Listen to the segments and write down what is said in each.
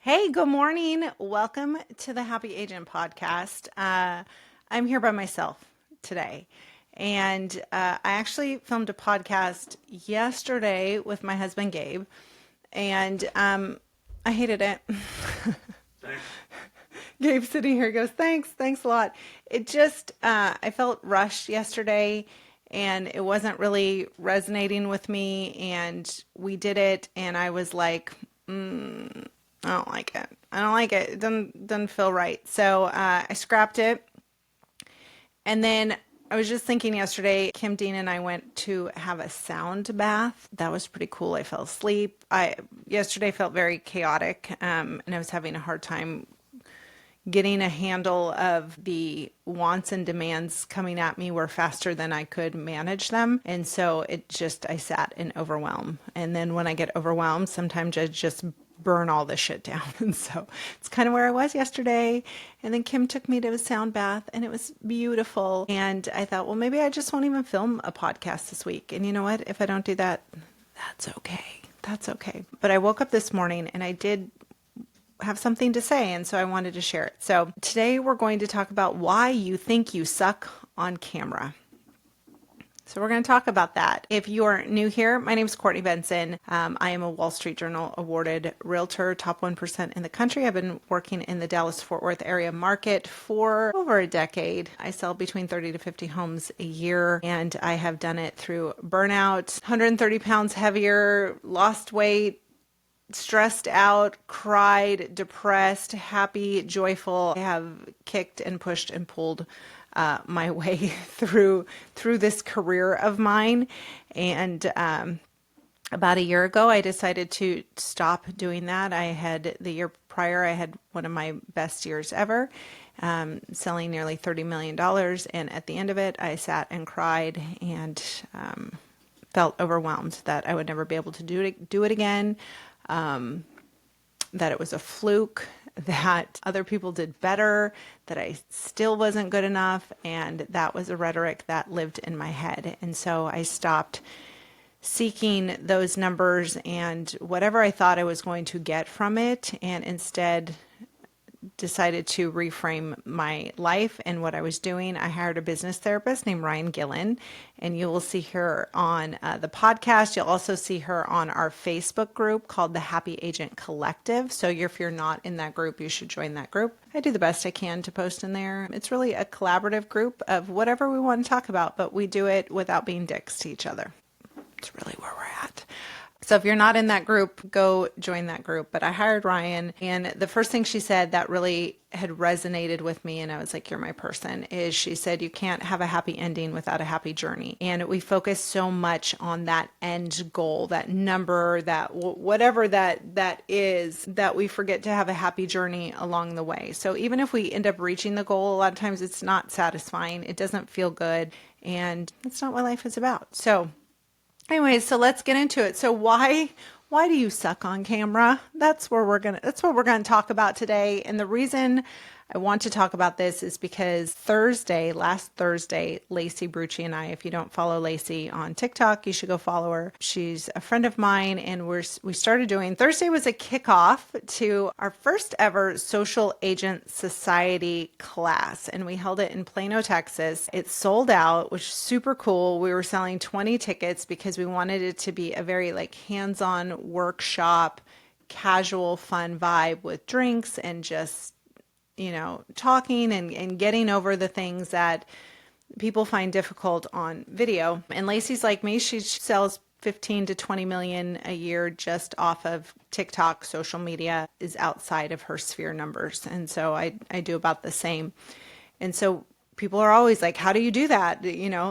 Hey, good morning. Welcome to the Happy Agent podcast. I'm here by myself today. And I actually filmed a podcast yesterday with my husband, Gabe. And I hated it. Thanks. Gabe's sitting here goes, thanks a lot. I felt rushed yesterday and it wasn't really resonating with me. And we did it. And I was like, I don't like it. I don't like it. It doesn't feel right. So I scrapped it. And then I was just thinking yesterday, Kim Dean and I went to have a sound bath. That was pretty cool. I fell asleep. I yesterday felt very chaotic, and I was having a hard time getting a handle of the wants and demands coming at me were faster than I could manage them. And so I sat in overwhelm. And then when I get overwhelmed, sometimes I just burn all this shit down. And so it's kind of where I was yesterday. And then Kim took me to a sound bath and it was beautiful. And I thought, well, maybe I just won't even film a podcast this week. And you know what? If I don't do that, that's okay. That's okay. But I woke up this morning and I did have something to say, and so I wanted to share it. So today we're going to talk about why you think you suck on camera. So we're going to talk about that. If you're new here, my name is Courtney Benson. I am a Wall Street Journal awarded realtor, top 1% in the country. I've been working in the Dallas-Fort Worth area market for over a decade. I sell between 30 to 50 homes a year, and I have done it through burnout, 130 pounds heavier, lost weight, stressed out, cried, depressed, happy, joyful. I have kicked and pushed and pulled my way through this career of mine. And about a year ago, I decided to stop doing that. The year prior, I had one of my best years ever, selling nearly $30 million. And at the end of it, I sat and cried and felt overwhelmed that I would never be able to do it again. That it was a fluke, that other people did better, that I still wasn't good enough, and that was a rhetoric that lived in my head. And so I stopped seeking those numbers and whatever I thought I was going to get from it, and instead decided to reframe my life and what I was doing. I hired a business therapist named Ryan Gillen, and you will see her on the podcast. You'll also see her on our Facebook group called the Happy Agent Collective. So if you're not in that group, you should join that group. I do the best I can to post in there. It's really a collaborative group of whatever we want to talk about, but we do it without being dicks to each other. It's really where we're at. So if you're not in that group, go join that group. But I hired Ryan, and the first thing she said that really had resonated with me, and I was like, you're my person, is she said, you can't have a happy ending without a happy journey. And we focus so much on that end goal, that number, that whatever that is, that we forget to have a happy journey along the way. So even if we end up reaching the goal, a lot of times it's not satisfying. It doesn't feel good. And that's not what life is about. So anyways, so let's get into it. So why do you suck on camera? That's what we're going to talk about today. And the reason I want to talk about this is because last Thursday, Lacey Brucci and I, if you don't follow Lacey on TikTok, you should go follow her. She's a friend of mine, and we started doing, Thursday was a kickoff to our first ever Social Agent Society class, and we held it in Plano, Texas. It sold out, which is super cool. We were selling 20 tickets because we wanted it to be a very hands-on workshop, casual, fun vibe with drinks and just talking and getting over the things that people find difficult on video. And Lacey's like me, she sells 15 to 20 million a year just off of TikTok. Social media is outside of her sphere numbers. And so I do about the same. And so people are always like, how do you do that?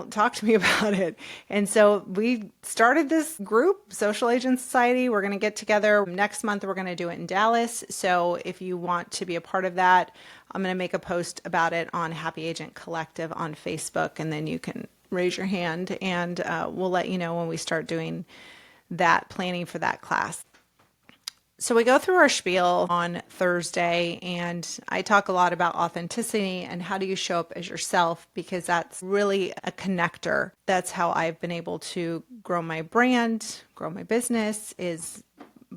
Talk to me about it. And so we started this group, Social Agent Society. We're going to get together next month. We're going to do it in Dallas. So if you want to be a part of that, I'm going to make a post about it on Happy Agent Collective on Facebook, and then you can raise your hand, and we'll let you know when we start doing that, planning for that class. So we go through our spiel on Thursday, and I talk a lot about authenticity and how do you show up as yourself, because that's really a connector. That's how I've been able to grow my brand, grow my business, is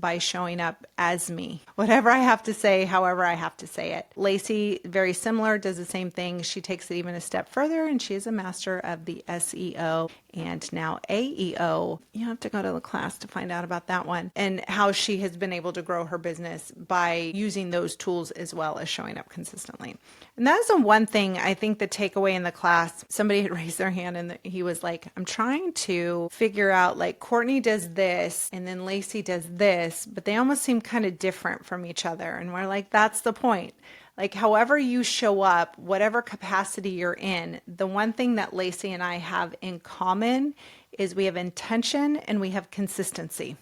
by showing up as me. Whatever I have to say, however I have to say it. Lacey, very similar, does the same thing. She takes it even a step further, and she is a master of the SEO and now AEO. You have to go to the class to find out about that one, and how she has been able to grow her business by using those tools as well as showing up consistently. And that's the one thing I think the takeaway in the class, somebody had raised their hand and he was like, I'm trying to figure out, like, Courtney does this and then Lacey does this, but they almost seem kind of different from each other. And we're like, that's the point. Like, however you show up, whatever capacity you're in, the one thing that Lacey and I have in common is we have intention and we have consistency.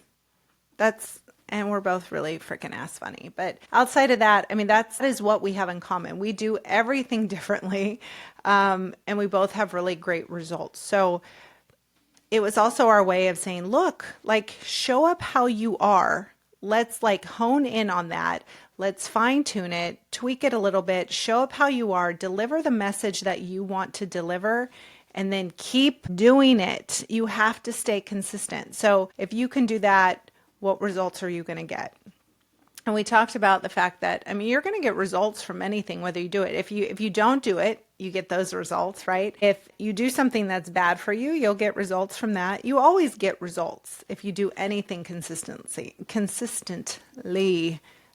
And we're both really freaking ass funny. But outside of that, I mean, that is what we have in common. We do everything differently, and we both have really great results. So it was also our way of saying, look, like, show up how you are. Let's like hone in on that. Let's fine tune it, tweak it a little bit, show up how you are, deliver the message that you want to deliver, and then keep doing it. You have to stay consistent. So if you can do that, what results are you going to get? And we talked about the fact that, I mean, you're going to get results from anything, whether you do it. If you don't do it, you get those results, right? If you do something that's bad for you, you'll get results from that. You always get results if you do anything consistently,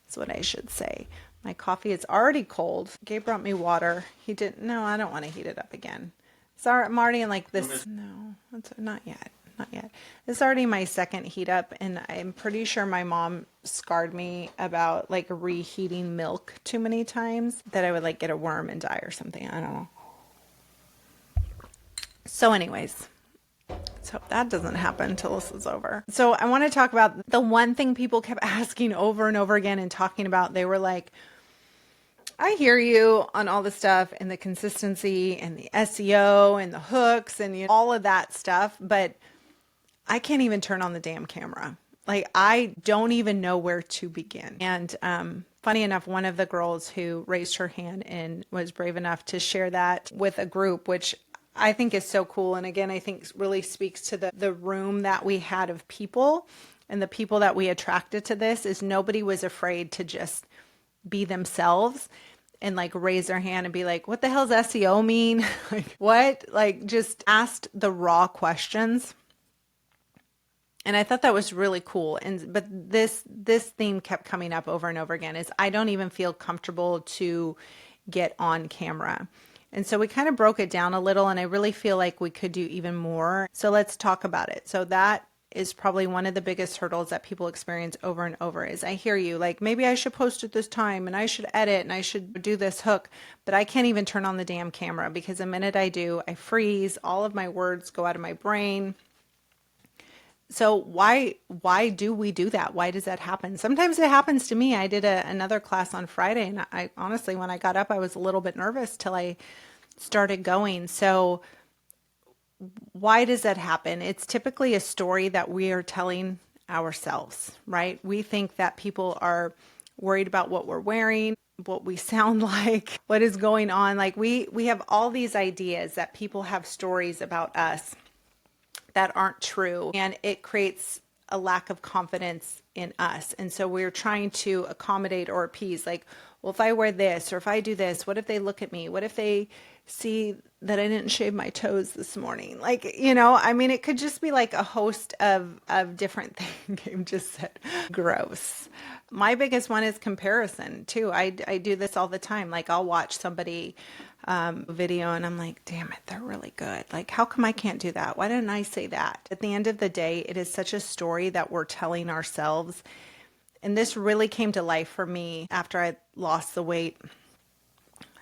is what I should say. My coffee is already cold. Gabe brought me water. He didn't, no, I don't want to heat it up again. Sorry, I'm already in like this, no, not yet. Not yet. This is already my second heat up, and I'm pretty sure my mom scarred me about like reheating milk too many times, that I would like get a worm and die or something. I don't know. So anyways, let's hope that doesn't happen until this is over. So I want to talk about the one thing people kept asking over and over again and talking about. They were like, I hear you on all the stuff and the consistency and the SEO and the hooks and all of that stuff, but I can't even turn on the damn camera. Like, I don't even know where to begin. And funny enough, one of the girls who raised her hand and was brave enough to share that with a group, which I think is so cool. And again, I think really speaks to the room that we had of people, and the people that we attracted to this is nobody was afraid to just be themselves and like raise their hand and be like, what the hell's SEO mean? Like, what? Like, just asked the raw questions. And I thought that was really cool. But this theme kept coming up over and over again, is I don't even feel comfortable to get on camera. And so we kind of broke it down a little, and I really feel like we could do even more. So let's talk about it. So that is probably one of the biggest hurdles that people experience over and over is, I hear you, like, maybe I should post at this time and I should edit and I should do this hook, but I can't even turn on the damn camera, because the minute I do, I freeze, all of my words go out of my brain. So why do we do that? Why does that happen? Sometimes it happens to me. I did another class on Friday, and I honestly, when I got up, I was a little bit nervous till I started going. So why does that happen? It's typically a story that we are telling ourselves, right? We think that people are worried about what we're wearing, what we sound like, what is going on. Like, we have all these ideas that people have stories about us that aren't true, and it creates a lack of confidence in us. And so we're trying to accommodate or appease, like, well, if I wear this or if I do this, what if they look at me? What if they see that I didn't shave my toes this morning? Like, I mean, it could just be like a host of different things. Gabe just said, gross. My biggest one is comparison too. I do this all the time. Like, I'll watch somebody video and I'm like, damn it, they're really good. Like, how come I can't do that? Why didn't I say that? At the end of the day, it is such a story that we're telling ourselves. And this really came to life for me after I lost the weight.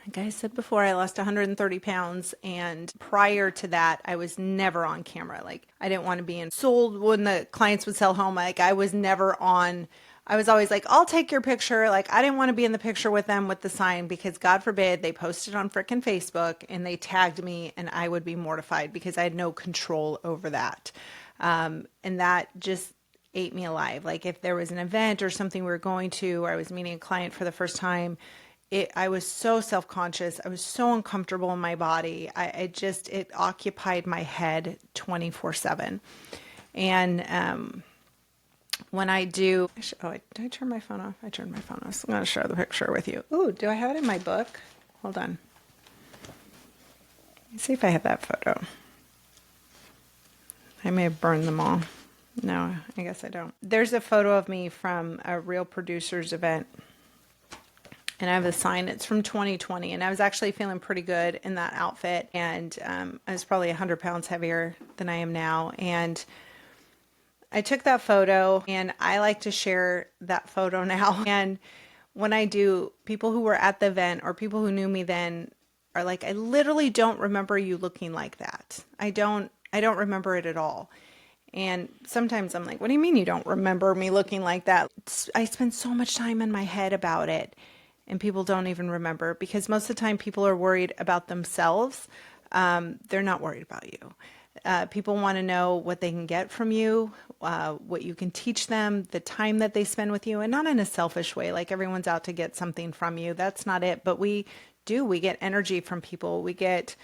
Like I said before, I lost 130 pounds. And prior to that, I was never on camera. Like, I didn't want to be sold when the clients would sell home. Like, I was never on. I was always like, I'll take your picture. Like, I didn't want to be in the picture with them with the sign, because God forbid they posted on frickin' Facebook and they tagged me, and I would be mortified because I had no control over that. And that just ate me alive. Like, if there was an event or something we were going to, or I was meeting a client for the first time, I was so self-conscious. I was so uncomfortable in my body. It occupied my head 24/7. And, when I do, did I turn my phone off? I turned my phone off. So I'm going to share the picture with you. Ooh, do I have it in my book? Hold on. Let me see if I have that photo. I may have burned them all. No, I guess I don't. There's a photo of me from a Real Producers event. And I have a sign. It's from 2020. And I was actually feeling pretty good in that outfit. And I was probably 100 pounds heavier than I am now. And I took that photo, and I like to share that photo now. And when I do, people who were at the event or people who knew me then are like, I literally don't remember you looking like that. I don't remember it at all. And sometimes I'm like, what do you mean you don't remember me looking like that? I spend so much time in my head about it, and people don't even remember, because most of the time people are worried about themselves. They're not worried about you. People want to know what they can get from you, what you can teach them, the time that they spend with you, and not in a selfish way, like everyone's out to get something from you. That's not it. But we get energy from people. We get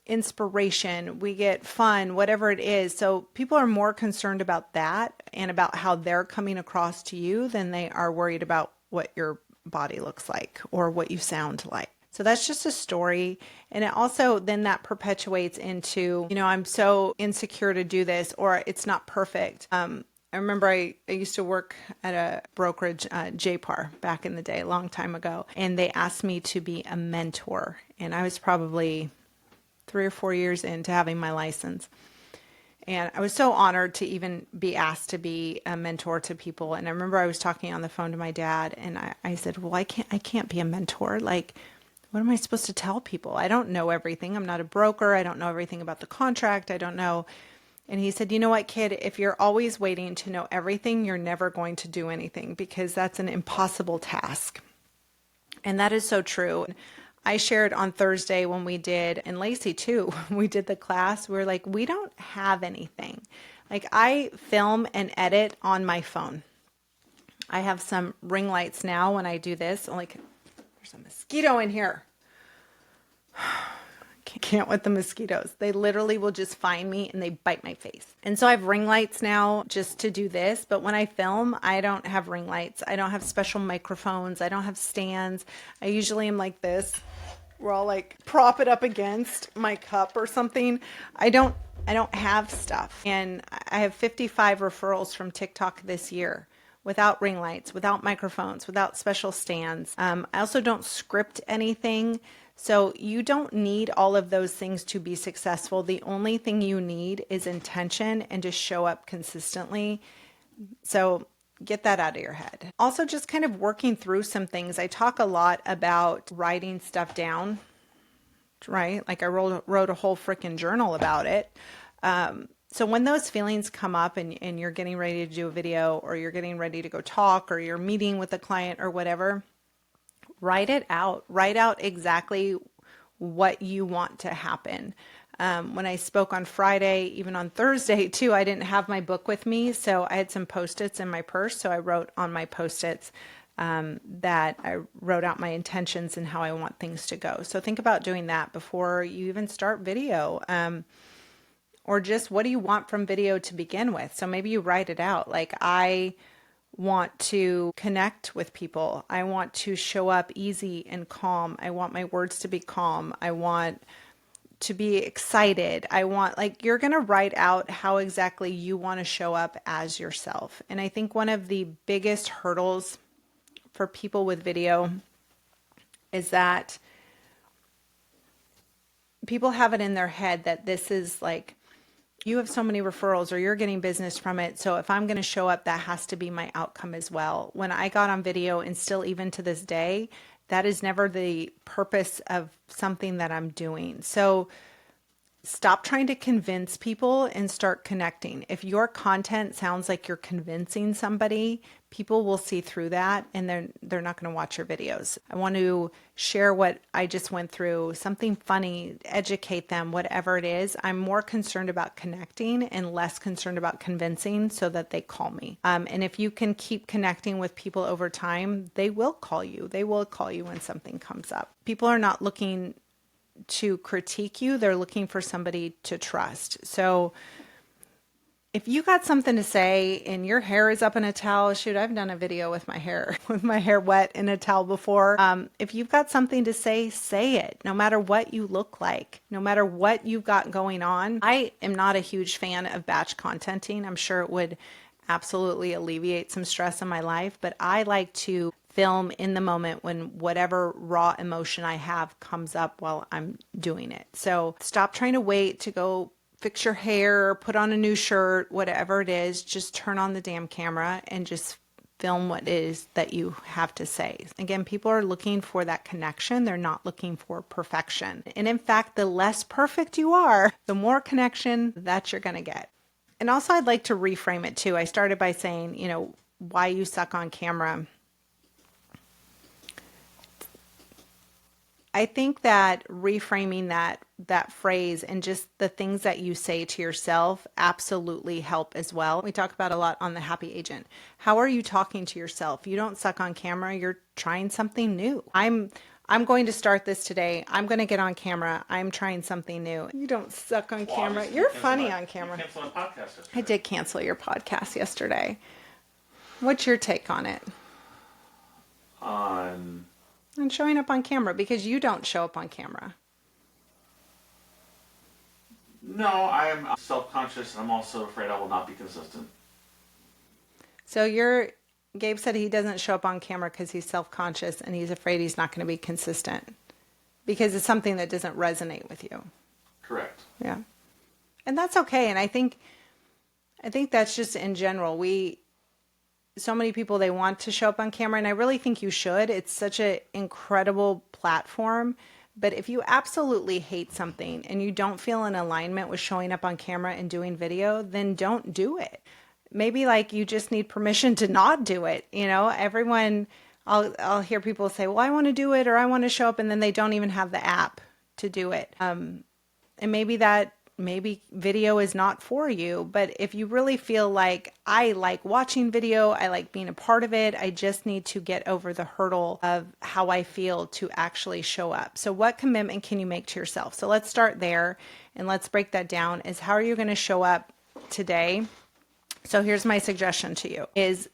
inspiration, we get fun, whatever it is. So people are more concerned about that and about how they're coming across to you than they are worried about what your body looks like or what you sound like. So that's just a story. And it also then that perpetuates into, I'm so insecure to do this, or it's not perfect. I remember I used to work at a brokerage, JPAR, back in the day, a long time ago. And they asked me to be a mentor. And I was probably 3 or 4 years into having my license. And I was so honored to even be asked to be a mentor to people. And I remember I was talking on the phone to my dad, and I said, well, I can't be a mentor. Like, what am I supposed to tell people? I don't know everything. I'm not a broker. I don't know everything about the contract. I don't know. And he said, you know what, kid, if you're always waiting to know everything, you're never going to do anything, because that's an impossible task. And that is so true. I shared on Thursday when we did, and Lacey too, when we did the class, we were like, we don't have anything. Like, I film and edit on my phone. I have some ring lights now when I do this. I'm like, there's a mosquito in here. Can't with the mosquitoes. They literally will just find me and they bite my face. And so I have ring lights now just to do this. But when I film, I don't have ring lights. I don't have special microphones. I don't have stands. I usually am like this, where I'll like prop it up against my cup or something. I don't have stuff. And I have 55 referrals from TikTok this year without ring lights, without microphones, without special stands. I also don't script anything. So you don't need all of those things to be successful. The only thing you need is intention and to show up consistently. So get that out of your head. Also, just kind of working through some things. I talk a lot about writing stuff down, right? Like I wrote a whole freaking journal about it. So when those feelings come up and you're getting ready to do a video, or you're getting ready to go talk, or you're meeting with a client or whatever, write it out. Write out exactly what you want to happen. When I spoke on Friday, even on Thursday too, I didn't have my book with me. So I had some Post-its in my purse. So I wrote on my Post-its that I wrote out my intentions and how I want things to go. So think about doing that before you even start video. Or just, what do you want from video to begin with? So maybe you write it out. Like, I want to connect with people. I want to show up easy and calm. I want my words to be calm. I want to be excited. I want, like, you're going to write out how exactly you want to show up as yourself. And I think one of the biggest hurdles for people with video is that people have it in their head that this is like, you have so many referrals or you're getting business from it. So if I'm going to show up, that has to be my outcome as well. When I got on video, and still even to this day, that is never the purpose of something that I'm doing. So stop trying to convince people and start connecting. If your content sounds like you're convincing somebody, people will see through that, and they're not going to watch your videos. I want to share what I just went through, something funny, educate them, whatever it is. I'm more concerned about connecting and less concerned about convincing, so that they call me. And if you can keep connecting with people over time, they will call you. They will call you when something comes up. People are not looking to critique you. They're looking for somebody to trust. So If you got something to say and your hair is up in a towel, shoot, I've done a video with my hair, with my hair wet in a towel before. If you've got something to say it, no matter what you look like, no matter what you've got going on. I am not a huge fan of batch contenting. I'm sure it would absolutely alleviate some stress in my life, but I like to film in the moment when whatever raw emotion I have comes up while I'm doing it. So stop trying to wait to go fix your hair, put on a new shirt, whatever it is, just turn on the damn camera and just film what it is that you have to say. Again, people are looking for that connection. They're not looking for perfection. And in fact, the less perfect you are, the more connection that you're going to get. And also, I'd like to reframe it too. I started by saying, why you suck on camera. I think that reframing that phrase and just the things that you say to yourself absolutely help as well. We talk about a lot on the Happy Agent. How are you talking to yourself? You don't suck on camera. You're trying something new. I'm going to start this today. I'm going to get on camera. I'm trying something new. You don't suck on camera. You're funny on camera. You canceled my podcast yesterday. I did cancel your podcast yesterday. What's your take on it? On showing up on camera, because you don't show up on camera. No, I am self-conscious, and I'm also afraid I will not be consistent. So Gabe said he doesn't show up on camera because he's self-conscious and he's afraid he's not going to be consistent because it's something that doesn't resonate with you. Correct. Yeah. And that's okay. And I think that's just in general. So many people, they want to show up on camera, and I really think you should. It's such an incredible platform. But if you absolutely hate something and you don't feel in alignment with showing up on camera and doing video, then don't do it. Maybe you just need permission to not do it. Everyone, I'll hear people say, well, I want to do it, or I want to show up, and then they don't even have the app to do it. And maybe video is not for you, but if you really feel like, I like watching video, I like being a part of it, I just need to get over the hurdle of how I feel to actually show up. So what commitment can you make to yourself? So let's start there and let's break that down. Is how are you going to show up today? So here's my suggestion to you is,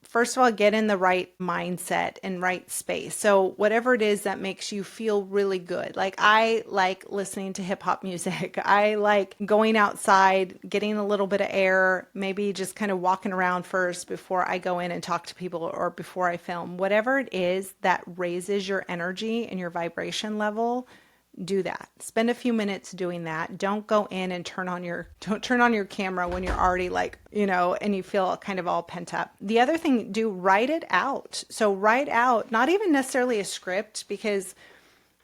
first of all, get in the right mindset and right space. So whatever it is that makes you feel really good. Like I like listening to hip hop music. I like going outside, getting a little bit of air, maybe just kind of walking around first before I go in and talk to people or before I film. Whatever it is that raises your energy and your vibration level, do that. Spend a few minutes doing that. Don't go in and don't turn on your camera when you're already and you feel kind of all pent up. The other thing, write it out. So write out, not even necessarily a script, because,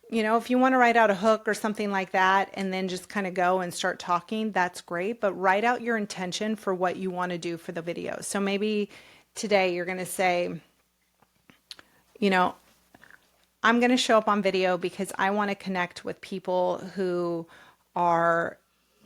if you want to write out a hook or something like that and then just kind of go and start talking, that's great. But write out your intention for what you want to do for the video. So maybe today you're going to say, I'm going to show up on video because I want to connect with people who are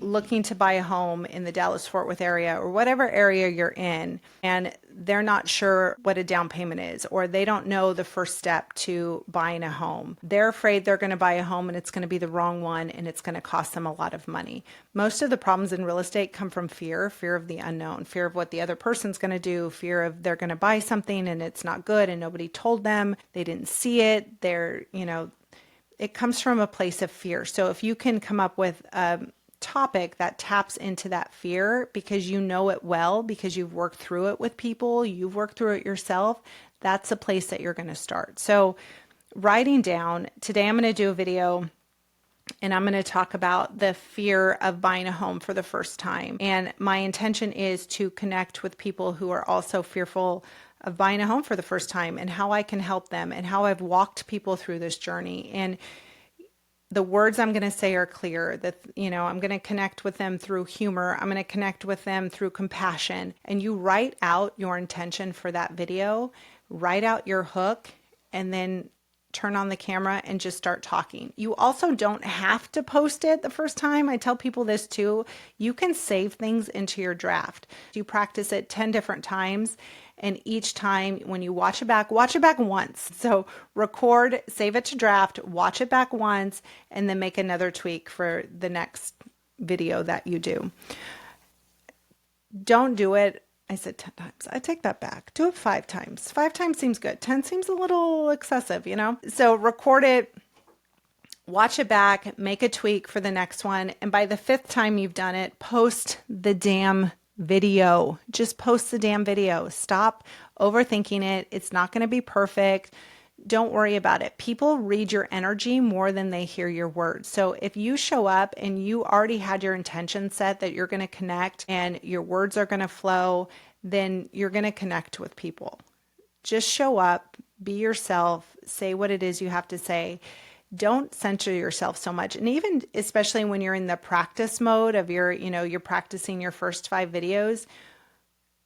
looking to buy a home in the Dallas-Fort Worth area or whatever area you're in, and they're not sure what a down payment is, or they don't know the first step to buying a home. They're afraid they're going to buy a home and it's going to be the wrong one and it's going to cost them a lot of money. Most of the problems in real estate come from fear of the unknown, fear of what the other person's going to do, fear of they're going to buy something and it's not good and nobody told them, they didn't see it. It comes from a place of fear. So if you can come up with topic that taps into that fear because you know it well, because you've worked through it with people, you've worked through it yourself, that's the place that you're going to start. So writing down, today I'm going to do a video and I'm going to talk about the fear of buying a home for the first time. And my intention is to connect with people who are also fearful of buying a home for the first time and how I can help them and how I've walked people through this journey. And the words I'm going to say are clear, that, I'm going to connect with them through humor. I'm going to connect with them through compassion. And you write out your intention for that video, write out your hook, and then turn on the camera and just start talking. You also don't have to post it the first time. I tell people this too. You can save things into your draft. You practice it 10 different times. And each time when you watch it back once. So record, save it to draft, watch it back once, and then make another tweak for the next video that you do. Don't do it. I said 10 times. I take that back. Do it 5 times. 5 times seems good. 10 seems a little excessive, you know? So record it, watch it back, make a tweak for the next one. And by the 5th time you've done it, post the damn video. Just post the damn video. Stop overthinking it. It's not going to be perfect. Don't worry about it. People read your energy more than they hear your words. So if you show up and you already had your intention set that you're going to connect and your words are going to flow, then you're going to connect with people. Just show up, be yourself, say what it is you have to say. Don't censor yourself so much. And even especially when you're in the practice mode of you're practicing your first 5 videos,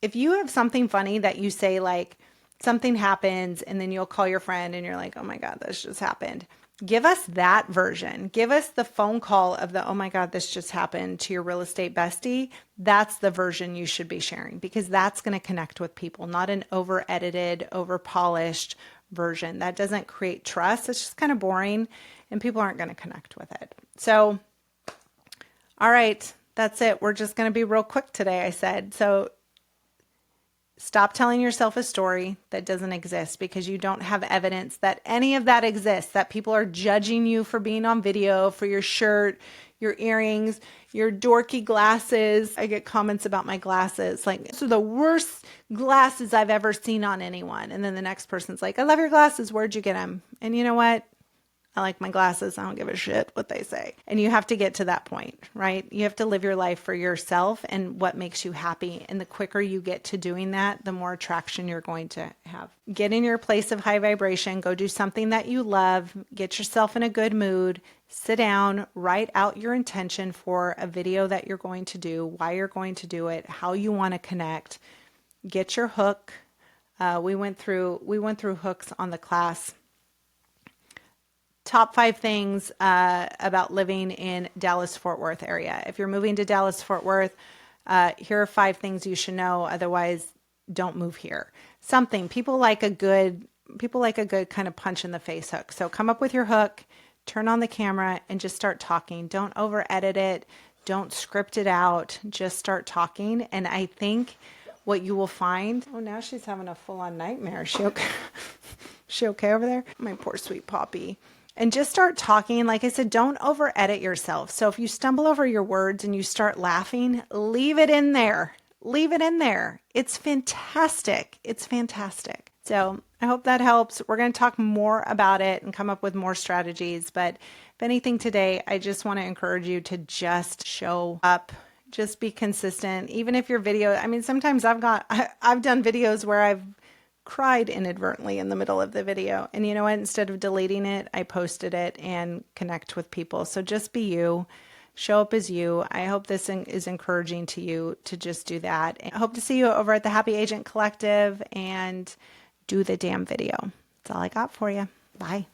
if you have something funny that you say, like something happens and then you'll call your friend and you're like, oh my God, this just happened. Give us that version. Give us the phone call of the, oh my God, this just happened to your real estate bestie. That's the version you should be sharing, because that's going to connect with people, not an over edited, over polished version. That doesn't create trust. It's just kind of boring and people aren't going to connect with it. So, all right, that's it. We're just going to be real quick today, I said. So stop telling yourself a story that doesn't exist, because you don't have evidence that any of that exists, that people are judging you for being on video, for your shirt, your earrings, your dorky glasses. I get comments about my glasses, like, these are the worst glasses I've ever seen on anyone. And then the next person's like, I love your glasses. Where'd you get them? And you know what? I like my glasses. I don't give a shit what they say. And you have to get to that point, right? You have to live your life for yourself and what makes you happy. And the quicker you get to doing that, the more attraction you're going to have. Get in your place of high vibration. Go do something that you love. Get yourself in a good mood. Sit down, write out your intention for a video that you're going to do, why you're going to do it, how you want to connect. Get your hook. We went through hooks on the class. Top 5 things about living in Dallas-Fort Worth area. If you're moving to Dallas-Fort Worth, here are 5 things you should know. Otherwise, don't move here. Something people like a good kind of punch in the face hook. So come up with your hook, turn on the camera, and just start talking. Don't over edit it. Don't script it out. Just start talking. And I think what you will find. Oh, now she's having a full-on nightmare. Is she okay? She okay over there? My poor sweet Poppy. And just start talking. Like I said, don't over edit yourself. So if you stumble over your words and you start laughing, leave it in there. Leave it in there. It's fantastic. It's fantastic. So I hope that helps. We're going to talk more about it and come up with more strategies. But if anything today, I just want to encourage you to just show up. Just be consistent. Even if your video, I mean, sometimes I've done videos where I've cried inadvertently in the middle of the video. And you know what? Instead of deleting it, I posted it and connect with people. So just be you. Show up as you. I hope this is encouraging to you to just do that. I hope to see you over at the Happy Agent Collective and do the damn video. That's all I got for you. Bye.